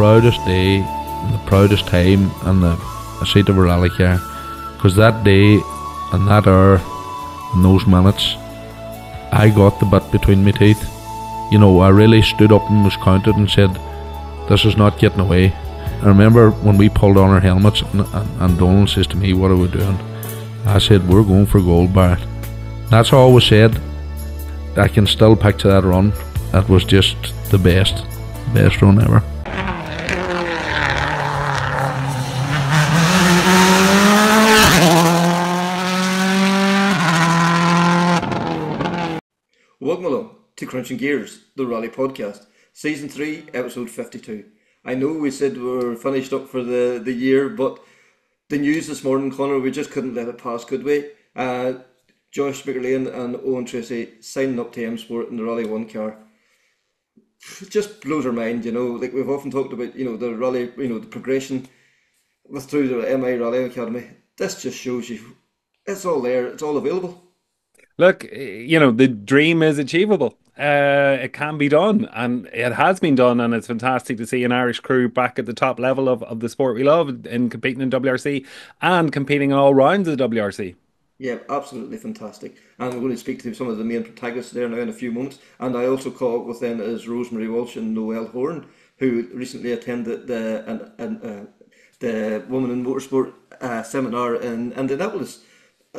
proudest day, and the proudest time in the seat of a rally car, because that day and that hour and those minutes, I got the bit between my teeth. You know, I really stood up and was counted and said, this is not getting away. I remember when we pulled on our helmets and Donald says to me, what are we doing? I said, we're going for gold, Barrett. That's all was said. I can still picture that run. That was just the best run ever. Welcome along to Krunching Gears, the Rally Podcast, Season 3, Episode 52. I know we said we were finished up for the year, but the news this morning, Connor, we just couldn't let it pass, could we? Josh McErlean and Eoin Treacy signing up to M-Sport in the Rally1 car. It just blows our mind, you know. Like we've often talked about, you know, the rally, you know, the progression through the MI Rally Academy. This just shows you it's all there, it's all available. Look, you know, the dream is achievable. It can be done, and it has been done, and it's fantastic to see an Irish crew back at the top level of the sport we love in competing in WRC and competing in all rounds of the WRC. Yeah, absolutely fantastic. And we're going to speak to some of the main protagonists there now in a few moments. And I also caught up with them as Rosemary, Walsh and Noelle Horan, who recently attended the Women in Motorsport seminar in Indianapolis.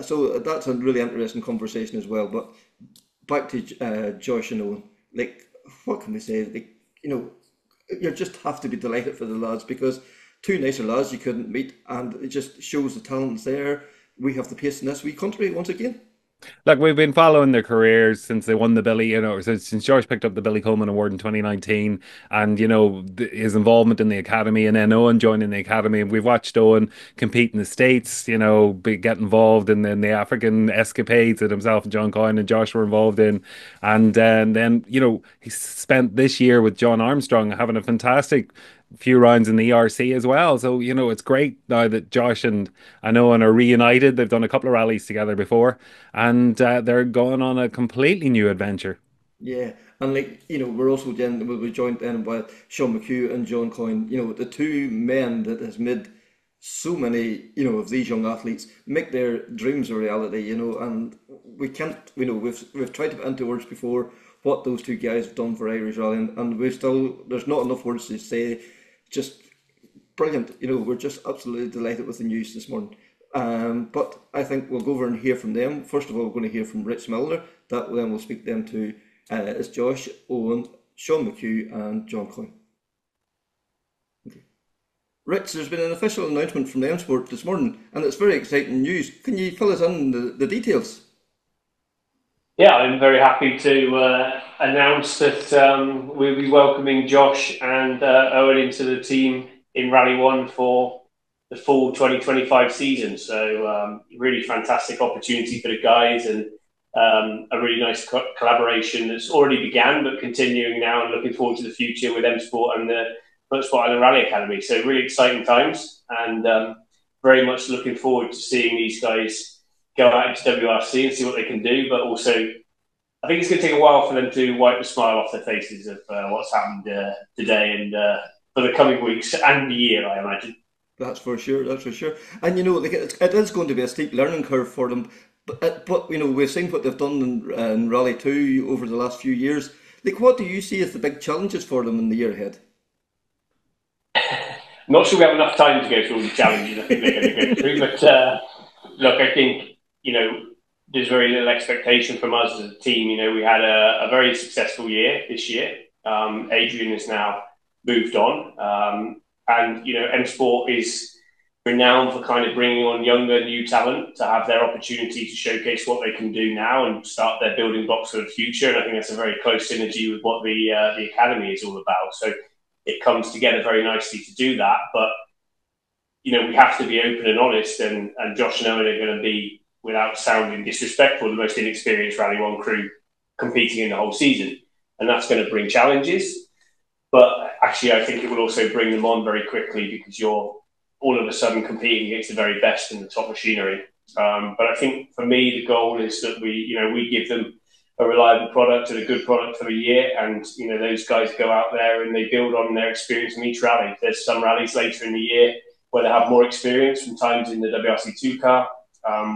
So that's a really interesting conversation as well. But back to Josh and Eoin. Like, what can we say? Like, you know, you just have to be delighted for the lads, because two nicer lads you couldn't meet, and it just shows the talents there. We have the pace in this wee country once again. Look, we've been following their careers since they won the Billy, you know, since George picked up the Billy Coleman Award in 2019, and you know his involvement in the academy, and then Eoin joining the academy. And we've watched Eoin compete in the States, you know, get involved in the African escapades that himself and John Coyne and Josh were involved in, and then you know he spent this year with John Armstrong having a fantastic few rounds in the ERC as well. So, you know, it's great now that Josh and Eoin are reunited. They've done a couple of rallies together before, and they're going on a completely new adventure. Yeah, and like, you know, we'll be joined then by Sean McHugh and John Coyne. You know, the two men that has made so many, you know, of these young athletes make their dreams a reality. You know, and we can't, you know, we've tried to put into words before what those two guys have done for Irish rally, and there's not enough words to say. Just brilliant, you know. We're just absolutely delighted with the news this morning. But I think we'll go over and hear from them. First of all, we're going to hear from Rich Millener. That then we'll speak them to is Josh, Eoin, Sean McHugh and John Coyne. Okay. Rich, there's been an official announcement from the M-Sport this morning, and it's very exciting news. Can you fill us in the details? Yeah, I'm very happy to announce that we'll be welcoming Josh and Eoin into the team in Rally1 for the full 2025 season. So really fantastic opportunity for the guys, and a really nice collaboration that's already began but continuing now, and looking forward to the future with M-Sport and the Motorsport and the Rally Academy. So really exciting times, and very much looking forward to seeing these guys go out into WRC and see what they can do. But also, I think it's going to take a while for them to wipe the smile off their faces of what's happened today and for the coming weeks and the year, I imagine. That's for sure. That's for sure. And you know, like it is going to be a steep learning curve for them. But you know, we've seen what they've done in Rally 2 over the last few years. Like, what do you see as the big challenges for them in the year ahead? I'm not sure we have enough time to go through all the challenges I think they're going to go through. But look, I think, you know, there's very little expectation from us as a team. You know, we had a very successful year this year. Adrian has now moved on. And, you know, M-Sport is renowned for kind of bringing on younger, new talent to have their opportunity to showcase what they can do now and start their building blocks for the future. And I think that's a very close synergy with what the academy is all about. So it comes together very nicely to do that. But, you know, we have to be open and honest, and Josh and Eoin are going to be, without sounding disrespectful, the most inexperienced Rally1 crew competing in the whole season. And that's going to bring challenges. But actually, I think it will also bring them on very quickly, because you're all of a sudden competing against the very best in the top machinery. But I think for me, the goal is that we give them a reliable product and a good product for a year. And, you know, those guys go out there and they build on their experience in each rally. There's some rallies later in the year where they have more experience from times in the WRC2 car,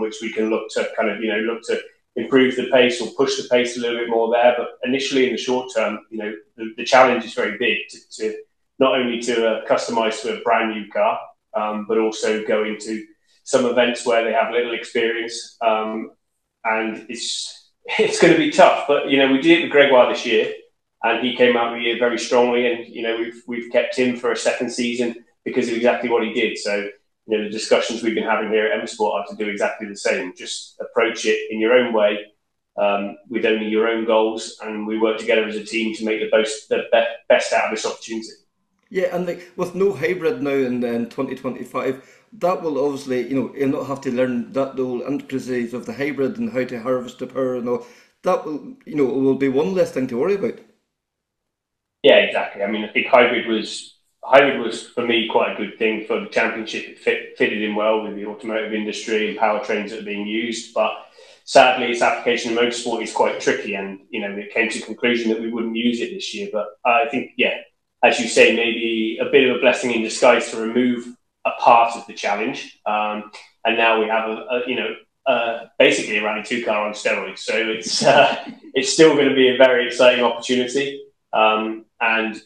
which we can look to kind of, you know, look to improve the pace or push the pace a little bit more there. But initially in the short term, you know, the challenge is very big to not only to customize to a brand new car, but also go into some events where they have little experience. And it's going to be tough. But, you know, we did it with Gregoire this year, and he came out of the year very strongly. And, you know, we've kept him for a second season because of exactly what he did. So, you know, the discussions we've been having here at M-Sport are to do exactly the same. Just approach it in your own way, with only your own goals, and we work together as a team to make the best out of this opportunity. Yeah, and like, with no hybrid now in 2025, that will obviously, you know, you'll not have to learn that the whole intricacies of the hybrid and how to harvest the power and all. That will, you know, will be one less thing to worry about. Yeah, exactly. I mean, I think hybrid was for me quite a good thing for the championship. It fitted in well with the automotive industry and powertrains that are being used, but sadly its application in motorsport is quite tricky, and, you know, it came to the conclusion that we wouldn't use it this year. But I think, yeah, as you say, maybe a bit of a blessing in disguise to remove a part of the challenge, and now we have basically a Rally 2 car on steroids. So it's still going to be a very exciting opportunity, and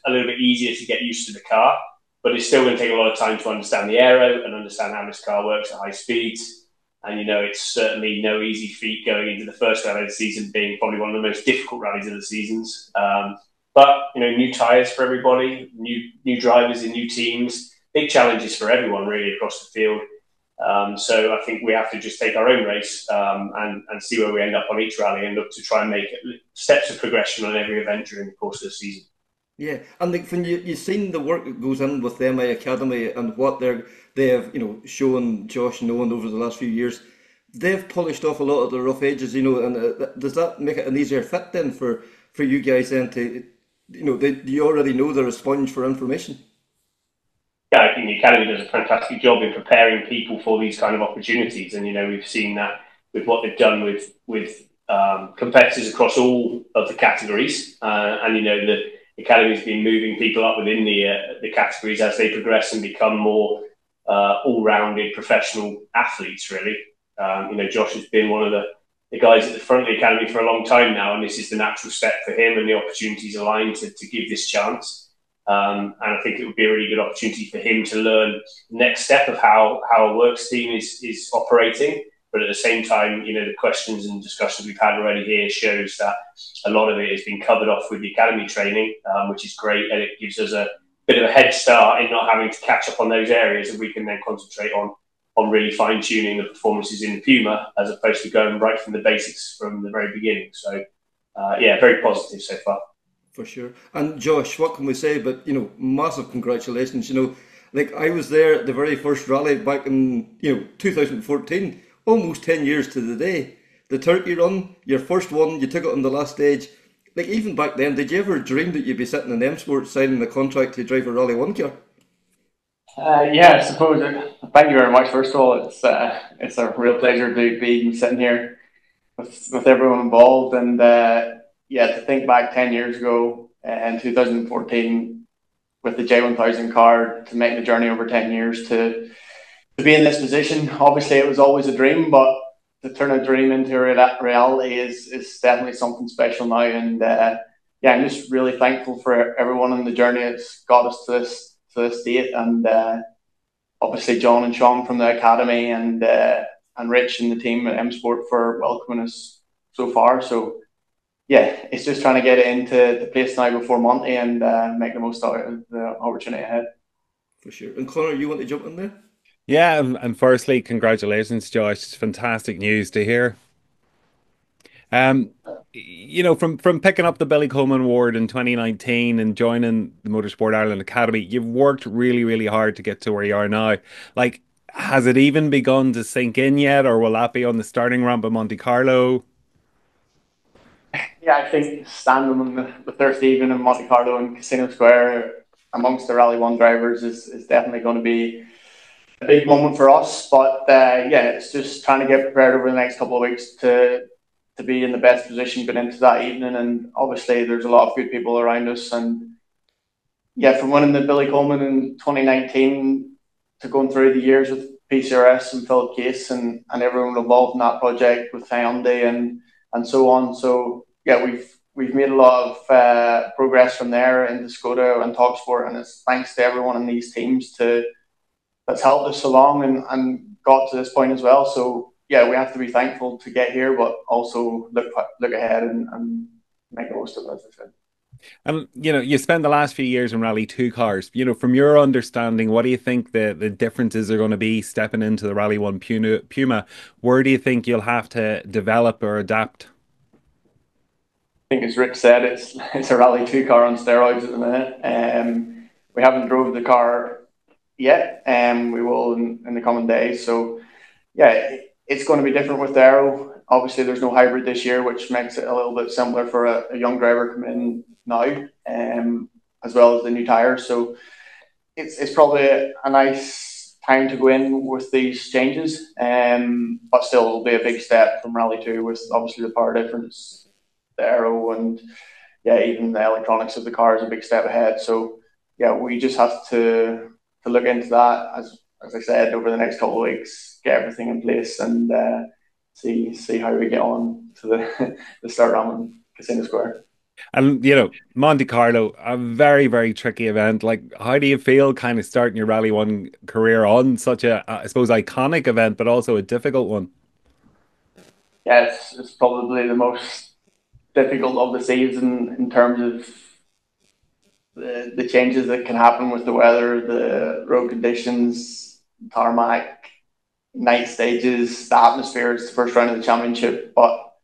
a little bit easier to get used to the car, but it's still going to take a lot of time to understand the aero and understand how this car works at high speeds. And, you know, it's certainly no easy feat going into the first rally of the season, being probably one of the most difficult rallies of the seasons. But, you know, new tyres for everybody, new drivers in new teams, big challenges for everyone really across the field. So I think we have to just take our own race, and see where we end up on each rally, and look to try and make steps of progression on every event during the course of the season. Yeah, and like when you've seen the work that goes in with the MI Academy and what they have, you know, shown Josh and Owen over the last few years, they've polished off a lot of the rough edges, you know, and does that make it an easier fit then for you guys then to, you know, you already know they're a sponge for information? Yeah, I think the Academy does a fantastic job in preparing people for these kind of opportunities. And, you know, we've seen that with what they've done with competitors across all of the categories. And, you know, the Academy's been moving people up within the categories as they progress and become more all-rounded professional athletes, really. You know, Josh has been one of the guys at the front of the Academy for a long time now, and this is the natural step for him, and the opportunities aligned to give this chance. And I think it would be a really good opportunity for him to learn the next step of how a works team is operating. But at the same time, you know, the questions and discussions we've had already here shows that a lot of it has been covered off with the Academy training, which is great, and it gives us a bit of a head start in not having to catch up on those areas, and we can then concentrate on really fine-tuning the performances in the Puma, as opposed to going right from the basics from the very beginning. So, yeah, very positive so far. For sure. And Josh, what can we say? But, you know, massive congratulations. You know, like I was there at the very first rally back in, you know, 2014, almost 10 years to the day. The Turkey run, your first one, you took it on the last stage. Like, even back then, did you ever dream that you'd be sitting in M-Sport signing a contract to drive a Rally1 car? Yeah, I suppose. Thank you very much. First of all, it's a real pleasure to be sitting here with everyone involved. And yeah, to think back 10 years ago in 2014 with the J1000 car, to make the journey over 10 years to be in this position. Obviously, it was always a dream, but to turn a dream into a reality is definitely something special now. And yeah, I'm just really thankful for everyone on the journey that's got us to this date. And obviously John and Sean from the Academy, and Rich and the team at M-Sport for welcoming us so far. So yeah, it's just trying to get it into the place now before Monty, and make the most out of the opportunity ahead. For sure. And Connor, you want to jump in there? Yeah, and firstly, congratulations, Josh. It's fantastic news to hear. You know, from picking up the Billy Coleman Award in 2019 and joining the Motorsport Ireland Academy, you've worked really, really hard to get to where you are now. Like, has it even begun to sink in yet, or will that be on the starting ramp at Monte Carlo? Yeah, I think standing on the Thursday evening in Monte Carlo and Casino Square amongst the Rally1 drivers is definitely going to be a big moment for us. But yeah, it's just trying to get prepared over the next couple of weeks to to be in the best position going into that evening. And obviously there's a lot of good people around us. And yeah, from winning the Billy Coleman in 2019 to going through the years with PCRS and Philip Case and everyone involved in that project with Hyundai and so on. So yeah, we've made a lot of progress from there into Skoda and TalkSport, and it's thanks to everyone in these teams that's helped us along and got to this point as well. So yeah, we have to be thankful to get here, but also look ahead and make the most of it, as I said. And, you spent the last few years in Rally 2 cars. From your understanding, what do you think the differences are going to be stepping into the Rally1 Puma? Where do you think you'll have to develop or adapt? I think, as Rich said, it's a Rally 2 car on steroids at the minute. We haven't drove the car yet. We will in the coming days. So, yeah, it's going to be different with the aero. Obviously, there's no hybrid this year, which makes it a little bit simpler for a young driver coming in now, as well as the new tyres. So it's probably a nice time to go in with these changes, but still it'll be a big step from Rally 2 with obviously the power difference, the aero, and yeah, even the electronics of the car is a big step ahead. So yeah, we just have to look into that, as I said, over the next couple of weeks, get everything in place and see how we get on to the start round Casino Square. And, Monte Carlo, a very, very tricky event. Like, how do you feel kind of starting your Rally 1 career on such a, I suppose, iconic event, but also a difficult one? Yeah, it's probably the most difficult of the season in terms of the changes that can happen with the weather, the road conditions, tarmac, night stages, the atmosphere. It's the first round of the championship. But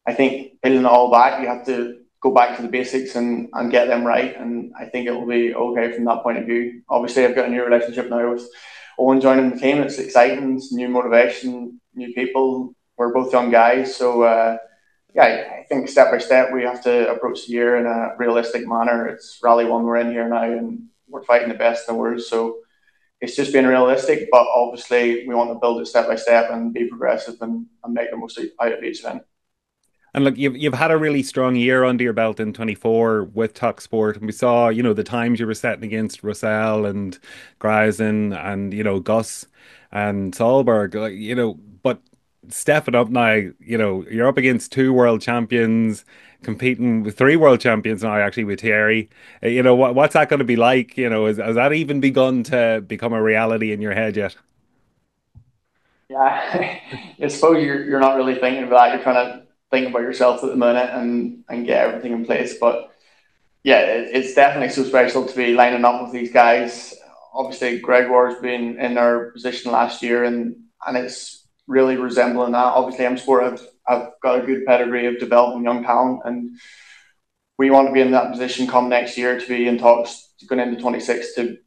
I think building it all back, you have to go back to the basics and get them right. And I think it will be okay from that point of view. Obviously, I've got a new relationship now with Eoin joining the team. It's exciting, it's new motivation, new people. We're both young guys. So, yeah, I think step by step, we have to approach the year in a realistic manner. It's Rally 1, we're in here now, and we're fighting the best in the world. So it's just being realistic, but obviously we want to build it step by step and be progressive and make the most out of each event. And look, you've had a really strong year under your belt in 24 with TalkSport, and we saw, the times you were setting against Roesel and Greisen and, Gus and Solberg, but stepping up now, you're up against 2 world champions, competing with 3 world champions now, actually, with Thierry. What's that going to be like? Has that even begun to become a reality in your head yet? Yeah, I suppose you're not really thinking about that. You're trying to think about yourself at the minute and get everything in place. But yeah, it's definitely so special to be lining up with these guys. Obviously, Gregoire's been in our position last year, and it's really resembling that. Obviously, M-Sport have got a good pedigree of developing young talent, and we want to be in that position come next year to be in talks going into 26 to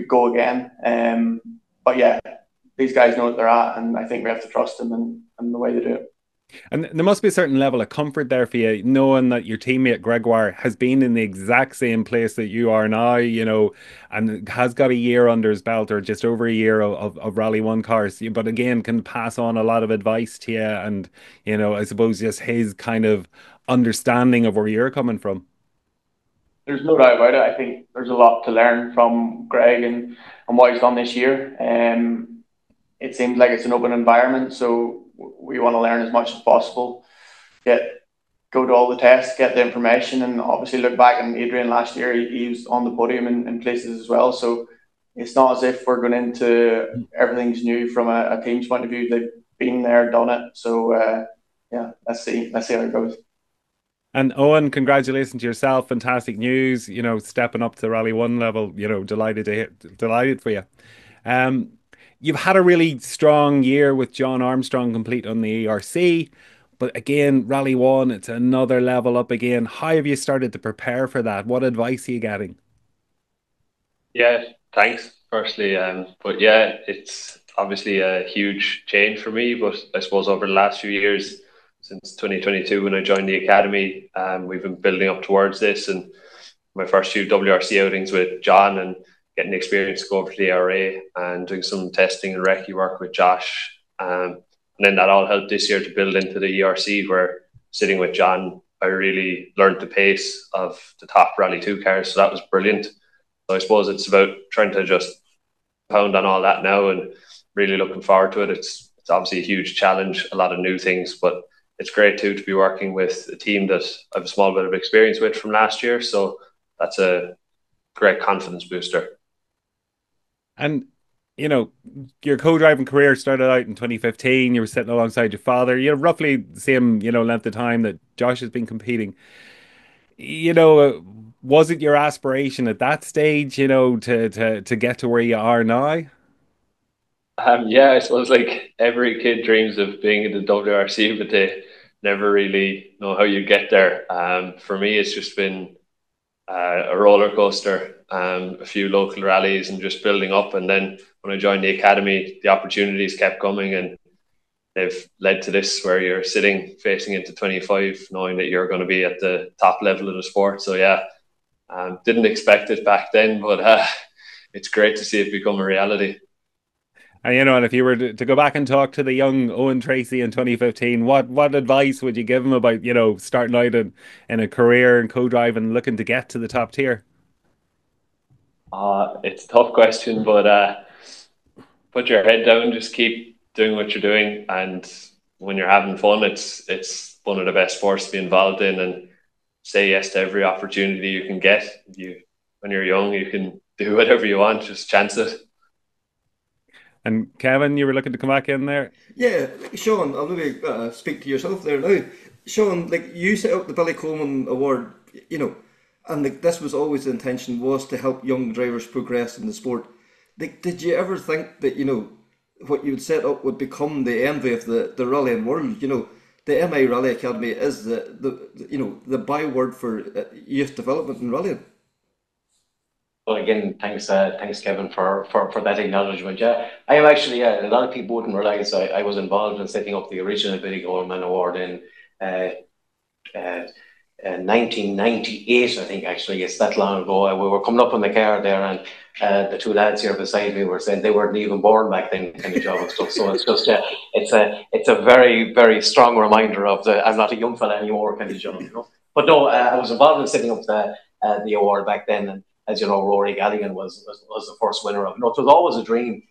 go again. But yeah, these guys know what they're at, and I think we have to trust them and the way they do it. And there must be a certain level of comfort there for you, knowing that your teammate Gregoire has been in the exact same place that you are now, and has got a year under his belt, or just over a year of Rally 1 cars, but again, can pass on a lot of advice to you and, I suppose just his kind of understanding of where you're coming from. There's no doubt about it. I think there's a lot to learn from Greg and what he's done this year. It seems like it's an open environment, so we want to learn as much as possible, go to all the tests, get the information, and obviously look back on Adrian last year. He was on the podium in places as well. So it's not as if we're going into everything's new from a team's point of view. They've been there, done it. So yeah, let's see how it goes. And Eoin, congratulations to yourself. Fantastic news, stepping up to the Rally 1 level, delighted for you. You've had a really strong year with John Armstrong complete on the ERC, but again, Rally 1, it's another level up again. How have you started to prepare for that? What advice are you getting? Yeah, thanks, firstly. But yeah, it's obviously a huge change for me, but I suppose over the last few years, since 2022 when I joined the academy, we've been building up towards this, and my first few WRC outings with John and getting the experience to go over to the ARA and doing some testing and recce work with Josh. And then that all helped this year to build into the ERC, where sitting with John, I really learned the pace of the top Rally 2 cars. So that was brilliant. So I suppose it's about trying to just pound on all that now and really looking forward to it. It's obviously a huge challenge, a lot of new things, but it's great too to be working with a team that I have a small bit of experience with from last year. So that's a great confidence booster. And you know, your co-driving career started out in 2015. You were sitting alongside your father. You're roughly the same, length of time that Josh has been competing. Was it your aspiration at that stage, to get to where you are now? Yeah, I suppose like every kid dreams of being in the WRC, but they never really know how you get there. For me, it's just been a roller coaster, a few local rallies, and just building up. And then when I joined the academy, the opportunities kept coming, and they've led to this where you're sitting facing into 25, knowing that you're going to be at the top level of the sport. So yeah, didn't expect it back then, but it's great to see it become a reality. And and if you were to go back and talk to the young Eoin Treacy in 2015, what advice would you give him about, starting out in a career in co-driving, looking to get to the top tier? It's a tough question, but put your head down, just keep doing what you're doing, and when you're having fun, it's one of the best sports to be involved in, and say yes to every opportunity you can get. When you're young, you can do whatever you want, just chance it. And Kevin, you were looking to come back in there? Yeah, Sean, I'll maybe speak to yourself there now. Sean, like you set up the Billy Coleman Award, and like this was always the intention, was to help young drivers progress in the sport. Like, did you ever think that what you would set up would become the envy of the rallying world? The MI Rally Academy is the byword for youth development in rallying. Well, again, thanks, Kevin, for that acknowledgement. Yeah, I am actually. A lot of people wouldn't realise I was involved in setting up the original Billy Coleman Award in 1998. I think actually it's that long ago. We were coming up in the car there, and the two lads here beside me were saying they weren't even born back then, kind of job and stuff. So it's just it's a very, very strong reminder of the I'm not a young fella anymore kind of job. But no, I was involved in setting up the award back then, and as you know, Rory Galligan was the first winner of it. No, it was always a dream.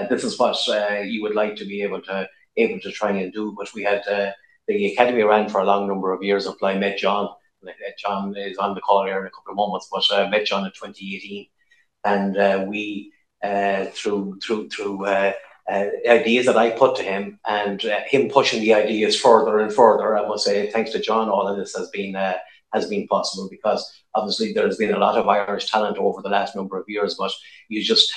This is what you would like to be able to try and do. But we had the academy ran for a long number of years until I met John. John is on the call here in a couple of moments, but I met John in 2018, and we through ideas that I put to him, and him pushing the ideas further and further. I must say, thanks to John, all of this has been possible, because obviously there's been a lot of Irish talent over the last number of years, but you just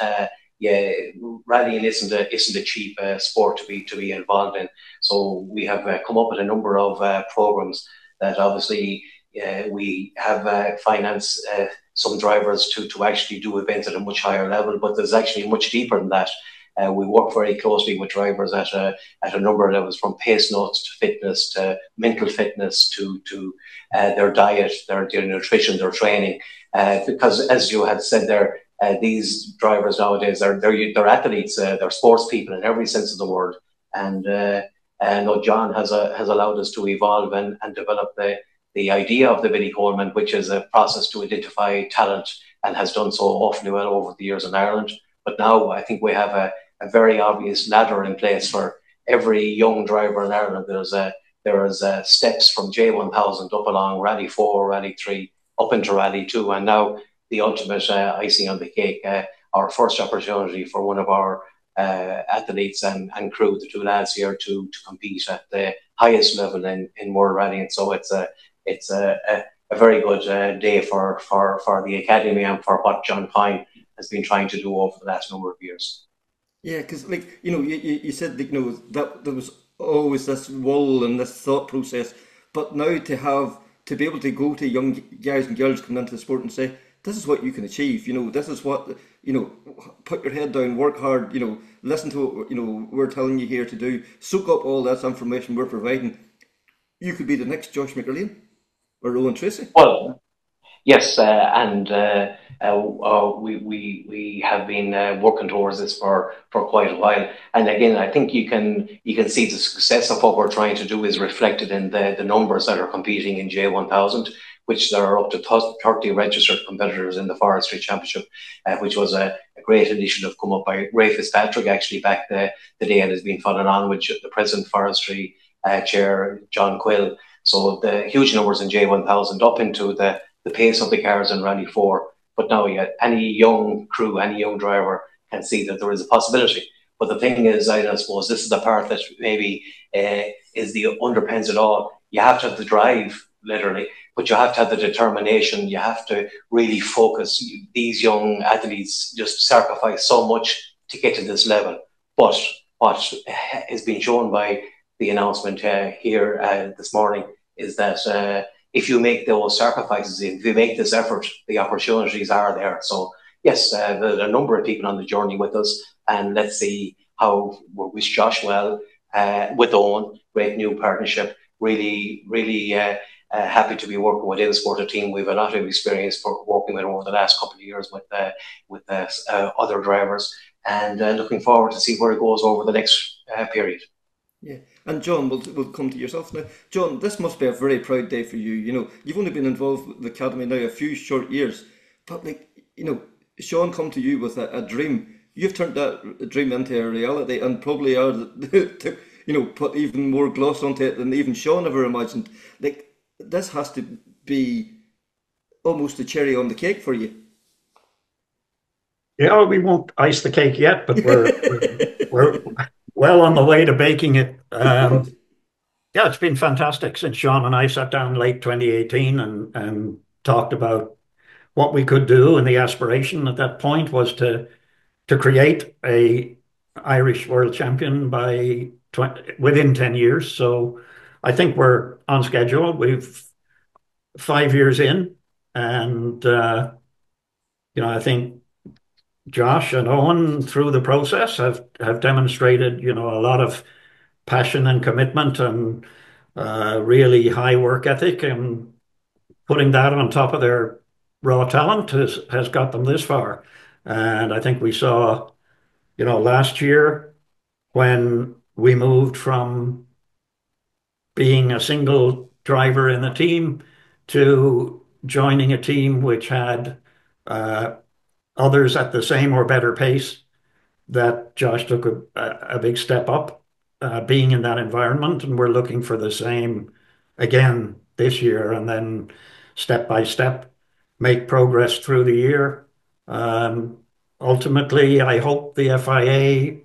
rallying isn't a cheap sport to be involved in. So we have come up with a number of programs that obviously we have financed some drivers to actually do events at a much higher level, but there's actually much deeper than that. We work very closely with drivers at a number of levels, from pace notes to fitness to mental fitness to their diet, their nutrition, their training. Because as you had said there, these drivers nowadays they're athletes, they're sports people in every sense of the word. And I know John has allowed us to evolve and develop the idea of the Billy Coleman, which is a process to identify talent, and has done so awfully well over the years in Ireland. But now I think we have a very obvious ladder in place for every young driver in Ireland. There's steps from J1000 up along Rally 4, Rally 3, up into Rally 2, and now the ultimate icing on the cake, our first opportunity for one of our athletes and crew, the two lads here, to compete at the highest level in world rallying. So it's a very good day for the academy and for what John Coyne has been trying to do over the last number of years. Yeah, because you said that there was always this wall and this thought process, but now to be able to go to young guys and girls coming into the sport and say, this is what you can achieve, this is what, put your head down, work hard, listen to what we're telling you here to do, soak up all that information we're providing. You could be the next Josh McErlean or Eoin Treacy. Well, yes, we have been working towards this for quite a while. And again, I think you can see the success of what we're trying to do is reflected in the numbers that are competing in J1000, which there are up to 30 registered competitors in the Forestry Championship, which was a great initiative come up by Ray Fitzpatrick actually back the day, and has been followed on with the present Forestry Chair, John Quill. So the huge numbers in J1000 up into the pace of the cars in Rally 4. But now any young crew, any young driver can see that there is a possibility. But the thing is, I suppose this is the part that maybe is the underpins it all. You have to have the drive, literally, but you have to have the determination. You have to really focus. These young athletes just sacrifice so much to get to this level. But what is being shown by the announcement here this morning is that if you make those sacrifices, if you make this effort, the opportunities are there. So yes, there are a number of people on the journey with us, and let's see how we wish Josh well with Eoin. Great new partnership. Really, really happy to be working with M-Sport Team. We've a lot of experience for working with over the last couple of years with other drivers, and looking forward to see where it goes over the next period. Yeah, and John, we'll come to yourself now. John, this must be a very proud day for you. You know, you've only been involved with the academy now a few short years, but Sean come to you with a dream. You've turned that dream into a reality, and probably are to put even more gloss onto it than even Sean ever imagined. Like, this has to be almost a cherry on the cake for you. Yeah, we won't ice the cake yet, but we're well on the way to baking it. Yeah, it's been fantastic since Sean and I sat down late 2018 and talked about what we could do. And the aspiration at that point was to create a Irish world champion within 10 years. So I think we're on schedule. We've 5 years in, and I think Josh and Eoin through the process have demonstrated, a lot of passion and commitment and really high work ethic, and putting that on top of their raw talent has got them this far. And I think we saw, last year when we moved from being a single driver in the team to joining a team which had others at the same or better pace, that Josh took a big step up being in that environment, and we're looking for the same again this year, and then step by step make progress through the year. Ultimately, I hope the FIA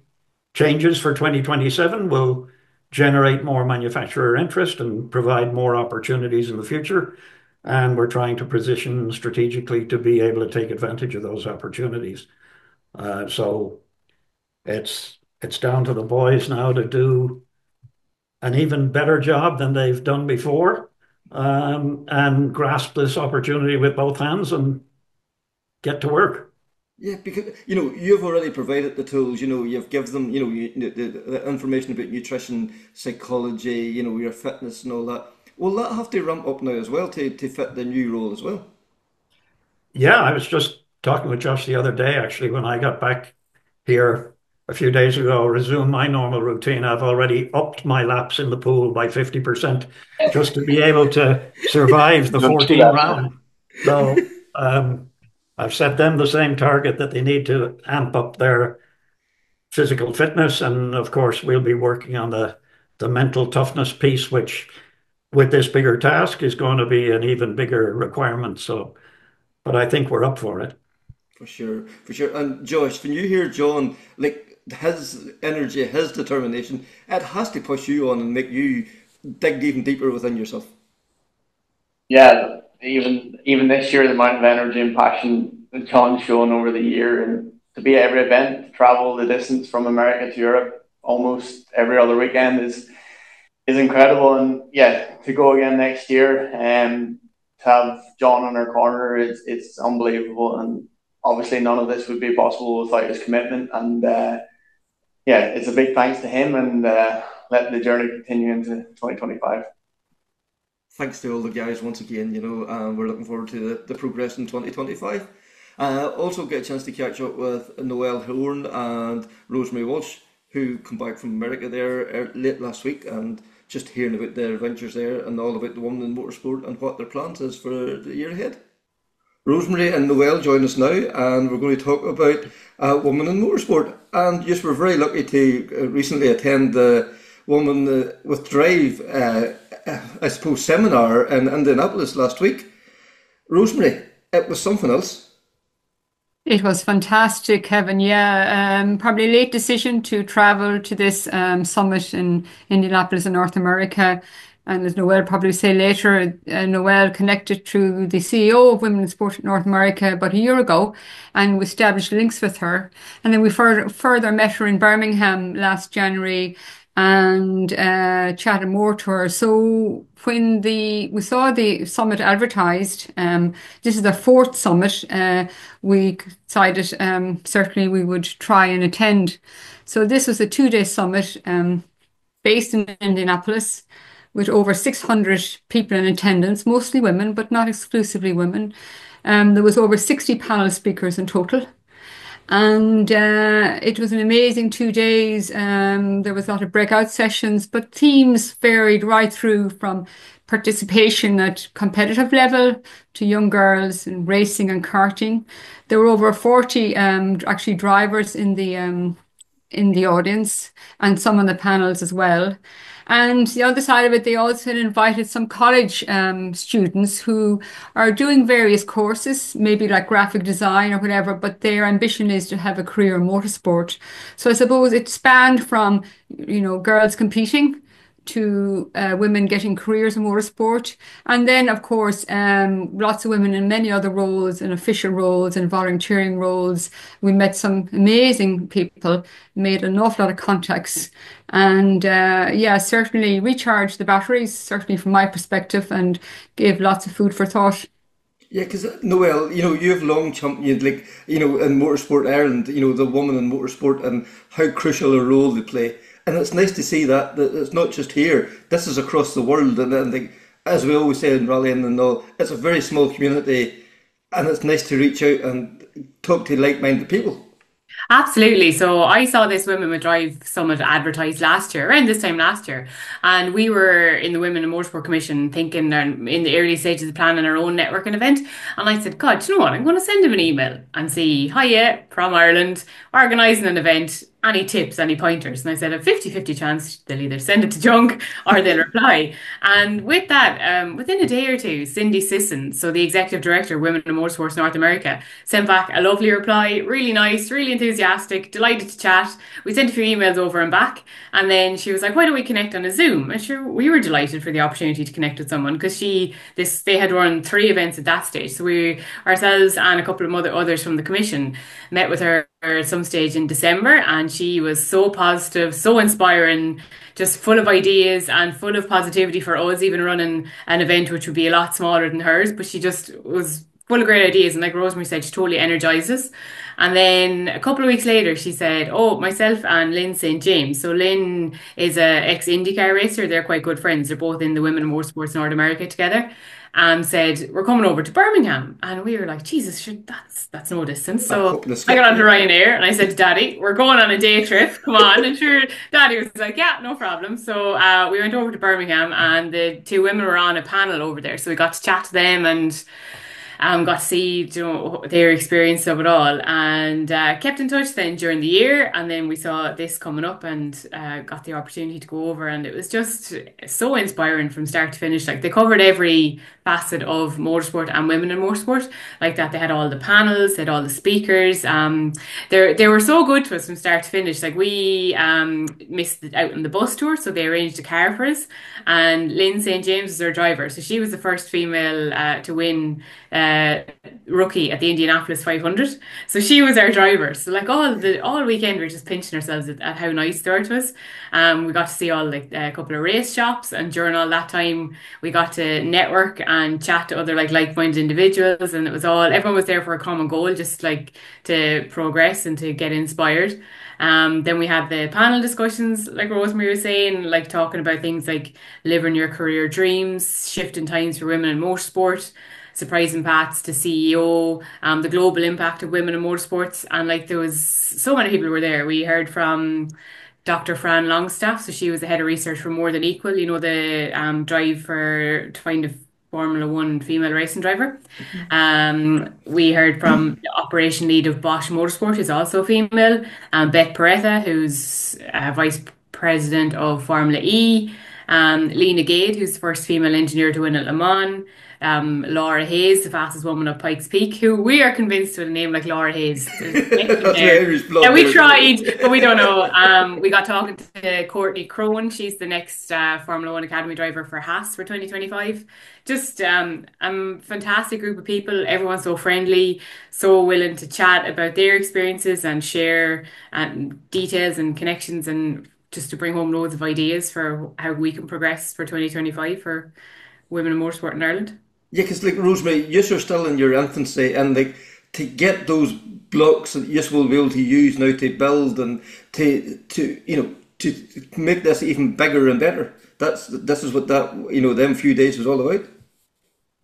changes for 2027 will generate more manufacturer interest and provide more opportunities in the future. And we're trying to position strategically to be able to take advantage of those opportunities. So it's down to the boys now to do an even better job than they've done before, and grasp this opportunity with both hands and get to work. Yeah, because you've already provided the tools. You've given them the information about nutrition, psychology, your fitness and all that. Will that have to ramp up now as well to fit the new role as well? Yeah, I was just talking with Josh the other day, actually, when I got back here a few days ago, resumed my normal routine. I've already upped my laps in the pool by 50% just to be able to survive the 14 round. So I've set them the same target, that they need to amp up their physical fitness. And of course, we'll be working on the mental toughness piece, which with this bigger task is going to be an even bigger requirement. So, but I think we're up for it. For sure, for sure. And Josh, when you hear John, like his energy, his determination, it has to push you on and make you dig even deeper within yourself. Yeah, even this year, the amount of energy and passion that John's shown over the year, and to be at every event, to travel the distance from America to Europe almost every other weekend is incredible. And yeah, to go again next year and to have John on our corner, it's unbelievable. And obviously none of this would be possible without his commitment. And yeah, it's a big thanks to him, and letting the journey continue into 2025. thanks to all the guys once again, and we're looking forward to the progress in 2025. Also get a chance to catch up with Noelle Horan and Rosemary Walsh, who come back from America there late last week, and just hearing about their adventures there and all about the women in motorsport and what their plans is for the year ahead. Rosemary and Noelle join us now, and we're going to talk about women in motorsport. And yes, we're very lucky to recently attend the Women with Drive, I suppose, seminar in Indianapolis last week. Rosemary, it was something else. It was fantastic, Kevin. Yeah, probably a late decision to travel to this summit in Indianapolis in North America. And as Noelle probably say later, Noelle connected to the CEO of Women in Sport North America about a year ago, and we established links with her. And then we further met her in Birmingham last January and chatted more to her. So when we saw the summit advertised, this is the fourth summit, we decided certainly we would try and attend. So this was a 2-day summit based in Indianapolis, with over 600 people in attendance, mostly women, but not exclusively women. There was over 60 panel speakers in total. And it was an amazing 2 days. There was a lot of breakout sessions, but themes varied right through from participation at competitive level to young girls in racing and karting. There were over 40 actually drivers in the audience, and some on the panels as well. And the other side of it, they also had invited some college students who are doing various courses, maybe like graphic design or whatever, but their ambition is to have a career in motorsport. So I suppose it spanned from, girls competing to women getting careers in motorsport. And then, of course, lots of women in many other roles, in official roles and volunteering roles. We met some amazing people, made an awful lot of contacts, and certainly recharged the batteries, certainly from my perspective, and gave lots of food for thought. Yeah, because Noelle, you have long championed, in Motorsport Ireland, the woman in motorsport and how crucial a role they play. And it's nice to see that it's not just here. This is across the world. And as we always say in rallying and all, it's a very small community. And it's nice to reach out and talk to like-minded people. Absolutely. So I saw this Women with Drive Summit advertised last year, around this time last year. And we were in the Women in Motorsport Commission thinking in the early stages of planning our own networking event. And I said, God, do you know what? I'm going to send him an email and see, hiya, from Ireland, organising an event. Any tips, any pointers? And I said a 50-50 chance they'll either send it to junk or they'll reply. And with that, within a day or two, Cindy Sisson, so the Executive Director, Women in Motorsports North America, sent back a lovely reply, really nice, really enthusiastic, delighted to chat. We sent a few emails over and back. And then she was like, why don't we connect on a Zoom? And sure, we were delighted for the opportunity to connect with someone because they had run 3 events at that stage. So we, ourselves and a couple of others from the commission, met with her at some stage in December, and she was so positive, so inspiring, just full of ideas and full of positivity for us, even running an event which would be a lot smaller than hers, but she just was full of great ideas. And like Rosemary said, she totally energized us. And then a couple of weeks later, she said, oh, myself and Lynn St. James. So Lynn is a ex-IndyCar racer. They're quite good friends. They're both in the Women in Motorsports North America together. And said, we're coming over to Birmingham. And we were like, Jesus, that's no distance. So I got onto Ryanair and I said to Daddy, we're going on a day trip. Come on. And sure, Daddy was like, yeah, no problem. So we went over to Birmingham, and the 2 women were on a panel over there. So we got to chat to them and got to see their experience of it all, and kept in touch then during the year. And then we saw this coming up and got the opportunity to go over, and it was just so inspiring from start to finish. Like, they covered every facet of motorsport and women in motorsport like that. They had all the panels, they had all the speakers. They were so good to us from start to finish. Like, we missed out on the bus tour, so they arranged a car for us, and Lynn St. James was our driver. So she was the first female to win rookie at the Indianapolis 500. So she was our driver. So like all weekend we were just pinching ourselves at how nice Stuart was. We got to see all like a couple of race shops, and during all that time we got to network and chat to other like-minded individuals, and everyone was there for a common goal, just like to progress and to get inspired. Then we had the panel discussions, like Rosemary was saying, like talking about things like living your career dreams, shifting times for women in motorsport, surprising paths to CEO, the global impact of women in motorsports. And like there was so many people who were there. We heard from Dr. Fran Longstaff, so she was the head of research for More Than Equal, the drive to find a Formula One female racing driver. We heard from the operation lead of Bosch Motorsport, who's also a female, Beth Paretha, who's vice president of Formula E, Lena Gade, who's the first female engineer to win at Le Mans, Laura Hayes, the fastest woman up Pikes Peak, who we are convinced with a name like Laura Hayes. Yeah, we tried, but we don't know. We got talking to Courtney Crone. She's the next Formula One Academy driver for Haas for 2025. Just a fantastic group of people. Everyone's so friendly, so willing to chat about their experiences and share details and connections, and just to bring home loads of ideas for how we can progress for 2025 for women in motorsport in Ireland. Yeah, because like Rosemary, you're still in your infancy, and like to get those blocks that you will be able to use now to build and to make this even bigger and better. This is what them few days was all about.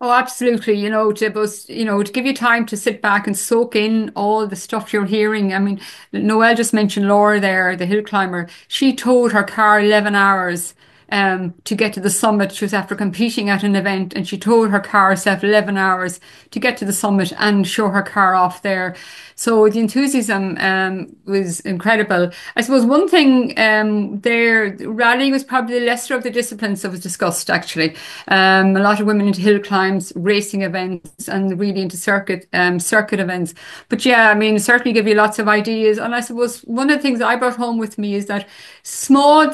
Oh, absolutely. To give you time to sit back and soak in all the stuff you're hearing. I mean, Noelle just mentioned Laura there, the hill climber. She towed her car 11 hours to get to the summit. She was after competing at an event, and she towed her car herself 11 hours to get to the summit and show her car off there. So the enthusiasm was incredible. I suppose one thing there, rally was probably the lesser of the disciplines that was discussed, actually. A lot of women into hill climbs, racing events, and really into circuit events. But yeah, I mean, certainly give you lots of ideas. And I suppose one of the things I brought home with me is that small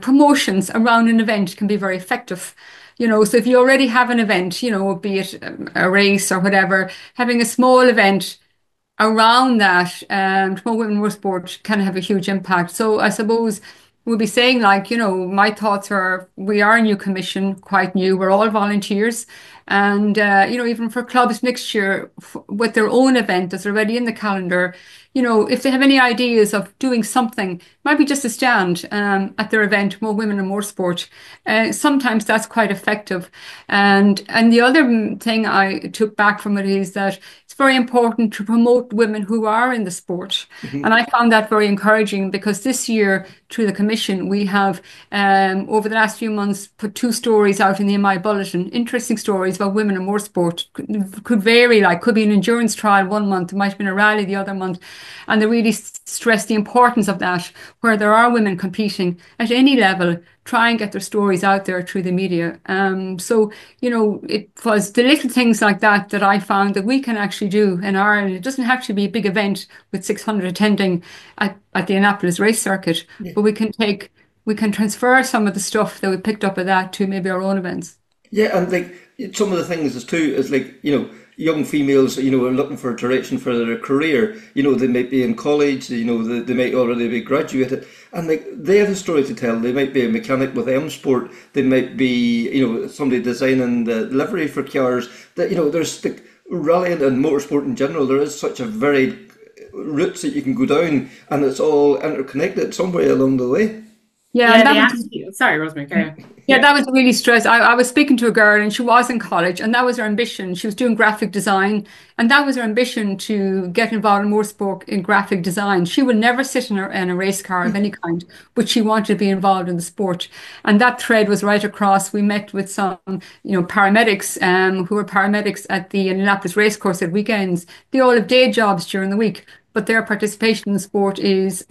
promotions around an event can be very effective. So if you already have an event, be it a race or whatever, having a small event around that to promote women in motorsport can have a huge impact. So I suppose we'll be saying, my thoughts are, we are a new commission, quite new. We're all volunteers. And, even for clubs next year with their own event that's already in the calendar, if they have any ideas of doing something, maybe just a stand at their event, More Women in Motorsport, sometimes that's quite effective. And the other thing I took back from it is that it's very important to promote women who are in the sport. Mm-hmm. And I found that very encouraging, because this year, through the commission, we have, over the last few months, put 2 stories out in the MI Bulletin, interesting stories about women in motorsport. Could vary, could be an endurance trial one month, it might have been a rally the other month. And they really stress the importance of that, where there are women competing at any level, try and get their stories out there through the media. So, it was the little things like that I found that we can actually do in Ireland. It doesn't have to be a big event with 600 attending at the Indianapolis race circuit, yeah. But we can transfer some of the stuff that we picked up at that to maybe our own events. Yeah, and some of the things is young females, are looking for a direction for their career. They might be in college, they might already be graduated, and they have a story to tell. They might be a mechanic with M-Sport. They might be, somebody designing the livery for cars. There's rallying and motorsport in general. There is such a varied routes that you can go down, and it's all interconnected somewhere along the way. Yeah, sorry, Rosemary, carry on. Yeah, that was really stressed. I was speaking to a girl, and she was in college, and that was her ambition. She was doing graphic design, and that was her ambition, to get involved in motorsport in graphic design. She would never sit in a race car of any kind, but she wanted to be involved in the sport. And that thread was right across. We met with some, paramedics who were paramedics at the Indianapolis racecourse at weekends. They all have day jobs during the week, but their participation in the sport is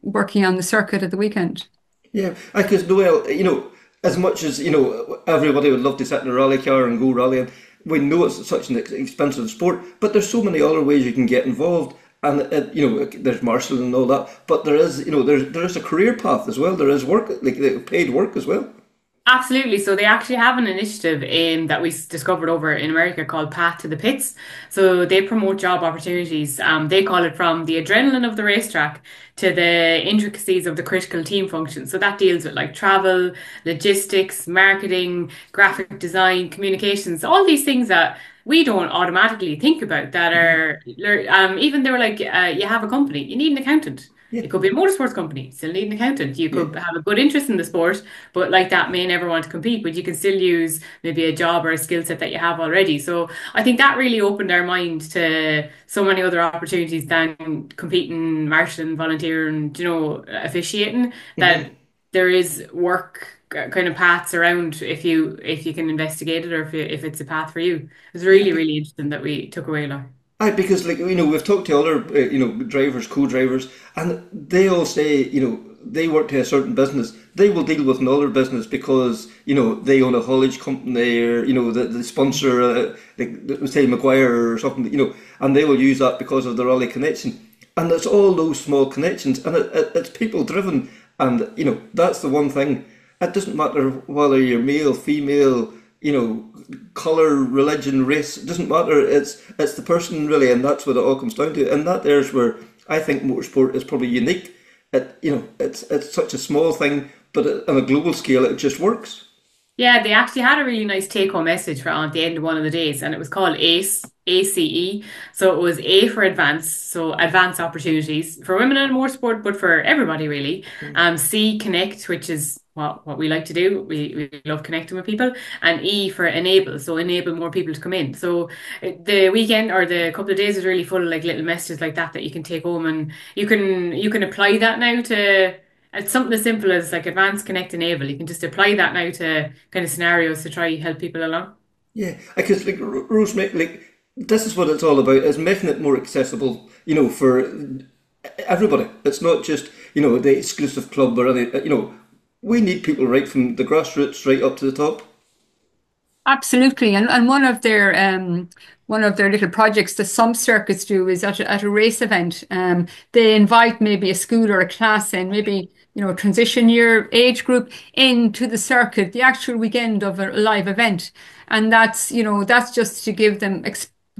working on the circuit at the weekend. Yeah, because Noelle, as much as, everybody would love to sit in a rally car and go rallying, we know it's such an expensive sport, but there's so many other ways you can get involved. And, there's marshalling and all that, but there is, there is a career path as well. There is work, paid work as well. Absolutely. So they actually have an initiative that we discovered over in America called Path to the Pits. So they promote job opportunities. They call it from the adrenaline of the racetrack to the intricacies of the critical team function. So that deals with like travel, logistics, marketing, graphic design, communications, all these things that we don't automatically think about that are, even they were like, you have a company, you need an accountant. Yeah, It could be a motorsports company, still need an accountant. You yeah, could have a good interest in the sport, but like that may never want to compete, but you can still use maybe a job or a skill set that you have already. So I think that really opened our mind to so many other opportunities than competing, marshalling, volunteering, officiating, that there is work kind of paths around if you can investigate it or if it's a path for you. It's yeah. really, really interesting that we took away a lot. Because like we've talked to other drivers, co-drivers, and they all say they work to a certain business. They will deal with another business because they own a haulage company or the sponsor, like say McGuire or something. And they will use that because of the rally connection. And it's all those small connections, and it's people driven. And that's the one thing. It doesn't matter whether you're male, female, color, religion, race. It doesn't matter. It's the person really, and that's what it all comes down to. And that there's where I think motorsport is probably unique. It's such a small thing, but on a global scale, it just works. Yeah, they actually had a really nice take-home message for at the end of one of the days, and it was called ACE, ACE. So it was A for advance, so advance opportunities for women in motorsport, but for everybody really. C, connect, which is what we like to do. We love connecting with people, and E for enable, so enable more people to come in. So the weekend or the couple of days is really full of like little messages like that you can take home, and you can apply that now to. It's something as simple as like advanced connect enable. You can just apply that now to kind of scenarios to try help people along. Yeah, because like Rosemary, like this is what it's all about: is making it more accessible, for everybody. It's not just the exclusive club or any. We need people right from the grassroots right up to the top. Absolutely, and one of their little projects that some circuits do is at a race event. They invite maybe a school or a class and maybe transition year age group into the circuit, the actual weekend of a live event, and that's just to give them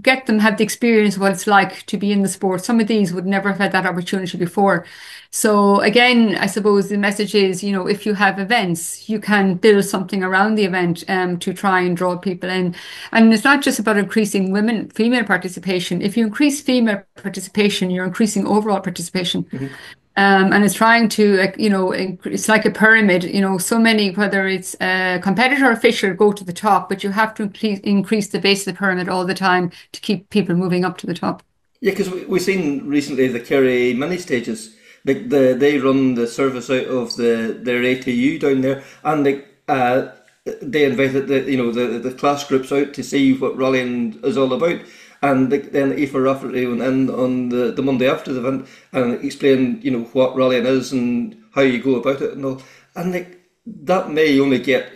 get them have the experience of what it's like to be in the sport. Some of these would never have had that opportunity before. So again, I suppose the message is, if you have events, you can build something around the event to try and draw people in. And it's not just about increasing female participation. If you increase female participation, you're increasing overall participation. And it's trying to, it's like a pyramid, so many, whether it's a competitor or official, go to the top, but you have to increase the base of the pyramid all the time to keep people moving up to the top. Yeah, because we've seen recently the Kerry mini stages. Like they run the service out of their ATU down there, and they invited the class groups out to see what rallying is all about. And then Aoife Rafferty went in on the Monday after the event and explained, what rallying is and how you go about it and all. And that may only get,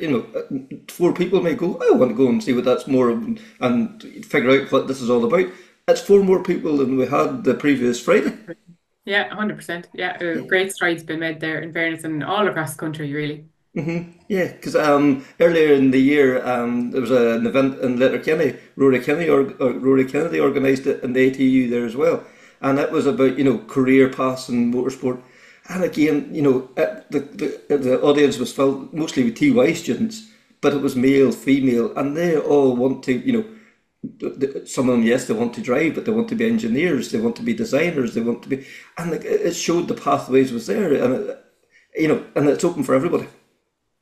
4 people may go, I want to go and see what that's more and figure out what this is all about. It's 4 more people than we had the previous Friday. Yeah, 100%. Yeah, great strides been made there in fairness and all across the country, really. Yeah, because earlier in the year there was an event in Letterkenny. Rory Kennedy organised it in the ATU there as well, and it was about career paths in motorsport. And again, the audience was filled mostly with TY students, but it was male, female, and they all want to some of them, yes, they want to drive, but they want to be engineers, they want to be designers, they want to be, and it showed the pathways was there, and and it's open for everybody.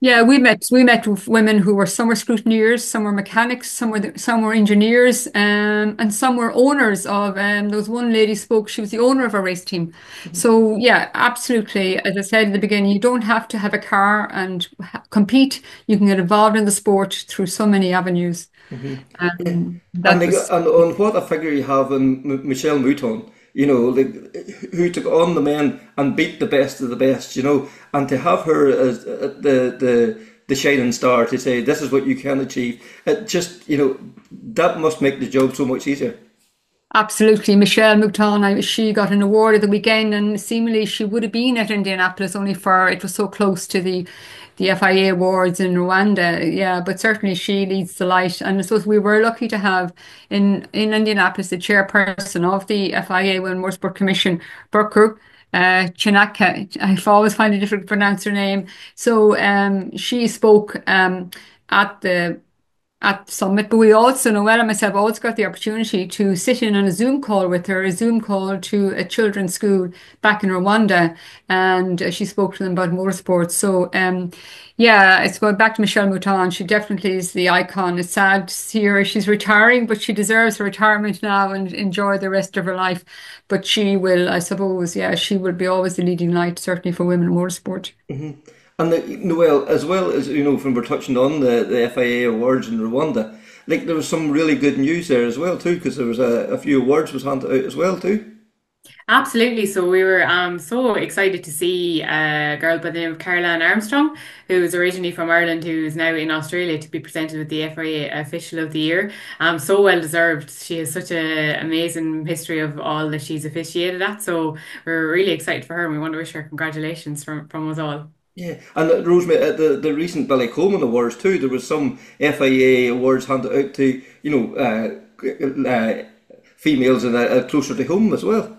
Yeah, we met with women who were some were scrutineers, some were mechanics, some were engineers, and some were owners of. There was one lady spoke; she was the owner of a race team. So yeah, absolutely. As I said at the beginning, you don't have to have a car and compete. You can get involved in the sport through so many avenues. And on what a figure you have in Michelle Mouton, who took on the men and beat the best of the best, and to have her as the shining star to say this is what you can achieve, it just that must make the job so much easier. Absolutely. Michelle McTon, she got an award at the weekend, and seemingly she would have been at Indianapolis only for it was so close to the FIA awards in Rwanda. Yeah, but certainly she leads the light. And I suppose we were lucky to have in Indianapolis the chairperson of the FIA Women Motorsport Commission, Burkur. Chinaka, I always find it difficult to pronounce her name. So she spoke at the summit, but we also, Noelle and myself, also got the opportunity to sit in on a Zoom call with her, a Zoom call to a children's school back in Rwanda, and she spoke to them about motorsports. So, yeah, it's going back to Michelle Mouton. She definitely is the icon. It's sad to see her. She's retiring, but she deserves her retirement now and enjoy the rest of her life. But she will, I suppose, yeah, she will be always the leading light, certainly for women in motorsport. And Noel, as well as when we're touching on the FIA awards in Rwanda, like there was some really good news there as well too, because there was a few awards was handed out as well too. Absolutely. So we were so excited to see a girl by the name of Caroline Armstrong, who is originally from Ireland, who is now in Australia, to be presented with the FIA Official of the Year. So well deserved. She has such an amazing history of all that she's officiated at. So we're really excited for her, and we want to wish her congratulations from us all. Yeah, and Rosemary, at the recent Ballycoman Awards too, there was some FIA awards handed out to females and closer to home as well.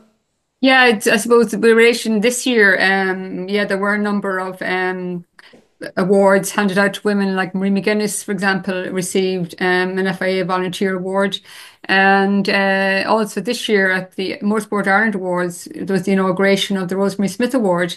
Yeah, I suppose the relation this year, yeah, there were a number of awards handed out to women, like Marie McGuinness, for example, received an FIA Volunteer Award. And also this year at the Motorsport Ireland Awards, there was the inauguration of the Rosemary Smith Award,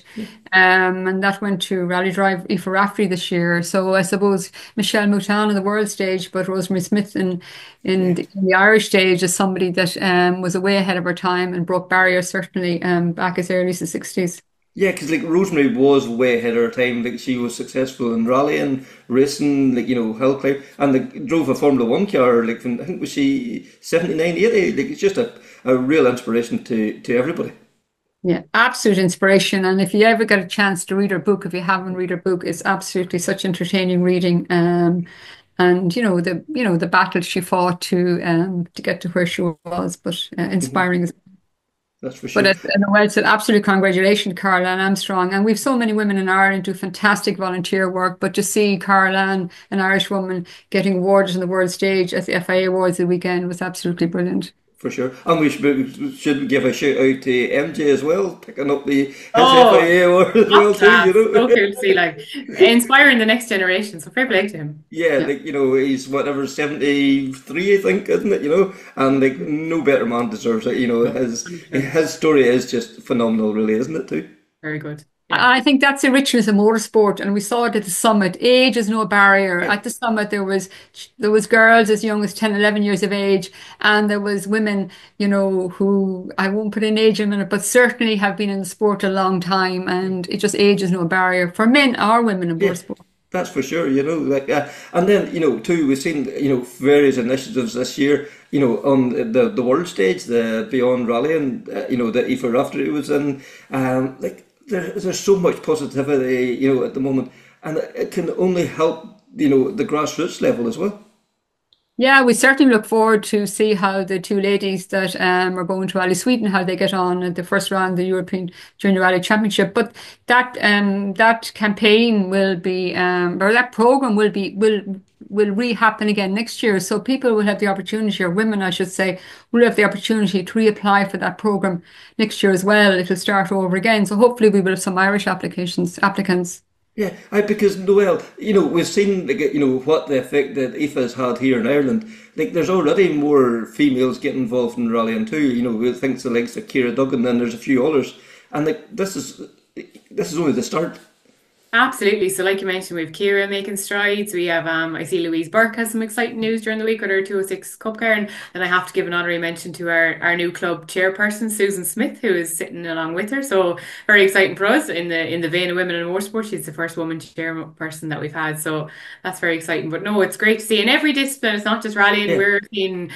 and that went to Rally Drive Aoife Rafferty this year. So I suppose Michelle Mouton on the world stage, but Rosemary Smith in the Irish stage is somebody that was way ahead of her time and broke barriers certainly back as early as the 60s. Yeah, because like Rosemary was way ahead of her time. Like she was successful in rallying, racing, hill climb, and like drove a Formula One car. Like I think was she 79, 80. Like it's just a real inspiration to everybody. Yeah, absolute inspiration. And if you ever get a chance to read her book, if you haven't read her book, it's absolutely such entertaining reading. And the battle she fought to get to where she was, but inspiring. That's for sure. But as Noelle said, absolute congratulations, Caroline Armstrong. And we've so many women in Ireland do fantastic volunteer work. But to see Caroline, an Irish woman, getting awarded on the world stage at the FIA Awards the weekend was absolutely brilliant. For sure. And we should give a shout out to MJ as well, picking up his FIA award as well too, So cool to see, like, inspiring the next generation. So fair play to him. Yeah, he's whatever, 73, I think, isn't it? And like no better man deserves it. His story is just phenomenal, really, isn't it too? Very good. I think that's the richness of motorsport, and we saw it at the summit. Age is no barrier. At the summit, there was girls as young as 10, 11 years of age, and there was women, who I won't put an age in it, but certainly have been in the sport a long time, and it just age is no barrier for men or women in motorsport. That's for sure, and then, too, we've seen, various initiatives this year, on the world stage, the Beyond Rally, and, that Aoife Rafferty was in, there's so much positivity, at the moment, and it can only help, the grassroots level as well. Yeah, we certainly look forward to see how the two ladies that are going to Rally Sweden, how they get on at the first round of the European Junior Rally Championship. But that campaign will be, or that program will re-happen again next year. So people will have the opportunity, or women, I should say, will have the opportunity to reapply for that program next year as well. It'll start over again. So hopefully we will have some Irish applicants. Yeah, because Noelle, we've seen what the effect that Aoife has had here in Ireland. Like, there's already more females getting involved in rallying too. We think the likes of Ciara Duggan, and there's a few others, and this is only the start. Absolutely. So like you mentioned, we have Ciara making strides. We have, I see Louise Burke has some exciting news during the week with her 206 Cup car. And then I have to give an honorary mention to our new club chairperson, Susan Smith, who is sitting along with her. So very exciting for us in the vein of women in motorsport. She's the first woman chairperson that we've had. So that's very exciting. But no, it's great to see in every discipline. It's not just rallying. Yeah. We're seeing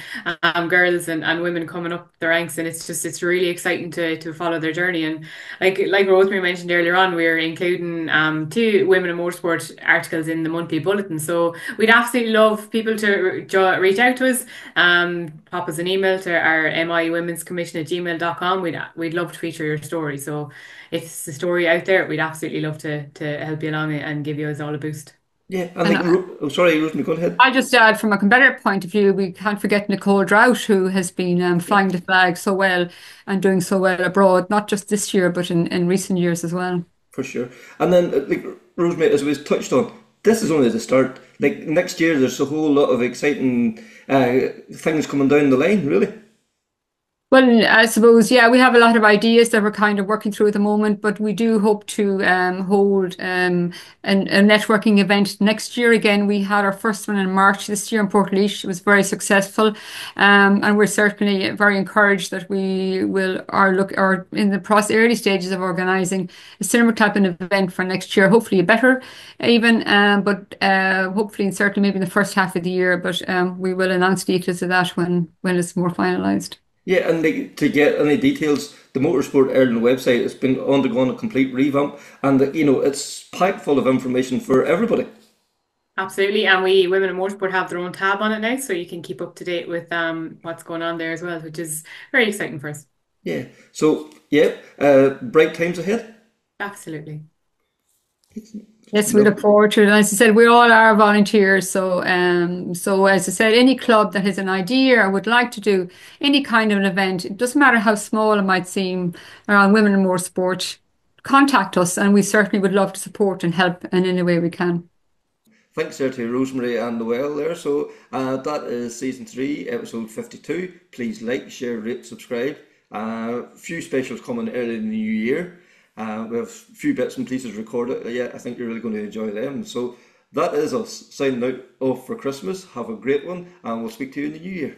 girls and women coming up the ranks, and it's really exciting to follow their journey. And like Rosemary mentioned earlier on, we're including 2 Women in Motorsport articles in the monthly bulletin. So we'd absolutely love people to reach out to us, pop us an email to our miwomenscommission@gmail.com. We'd love to feature your story. So if it's a story out there, we'd absolutely love to help you along and give you all a boost. Yeah, sorry, Rosemary, go ahead. I just add, from a competitor point of view, we can't forget Nicole Drought, who has been flying the flag so well and doing so well abroad, not just this year, but in recent years as well. For sure. And then, Rosemary, as we touched on, this is only the start. Next year, there's a whole lot of exciting things coming down the line, really. Well, I suppose, yeah, we have a lot of ideas that we're kind of working through at the moment, but we do hope to hold a networking event next year. Again, we had our first one in March this year in Portlaoise. It was very successful, and we're certainly very encouraged that we are in the early stages of organising a similar type of event for next year. Hopefully, better even, but hopefully, and certainly maybe in the first half of the year. But we will announce details of that when it's more finalised. Yeah, and to get any details, the Motorsport Ireland website has been undergone a complete revamp, and it's packed full of information for everybody. Absolutely, and we Women in Motorsport have their own tab on it now, so you can keep up to date with what's going on there as well, which is very exciting for us. Yeah. So bright times ahead. Absolutely. Yes, we look forward to it. And as I said, we all are volunteers. So as I said, any club that has an idea or would like to do any kind of an event, it doesn't matter how small it might seem, around Women in Motorsport, contact us, and we certainly would love to support and help in any way we can. Thanks there to Rosemary and Noelle there. So that is season 3, episode 52. Please like, share, rate, subscribe. A few specials coming early in the new year. We have a few bits and pieces recorded. I think you're really going to enjoy them. So that is us signing out off for Christmas. Have a great one, and we'll speak to you in the new year.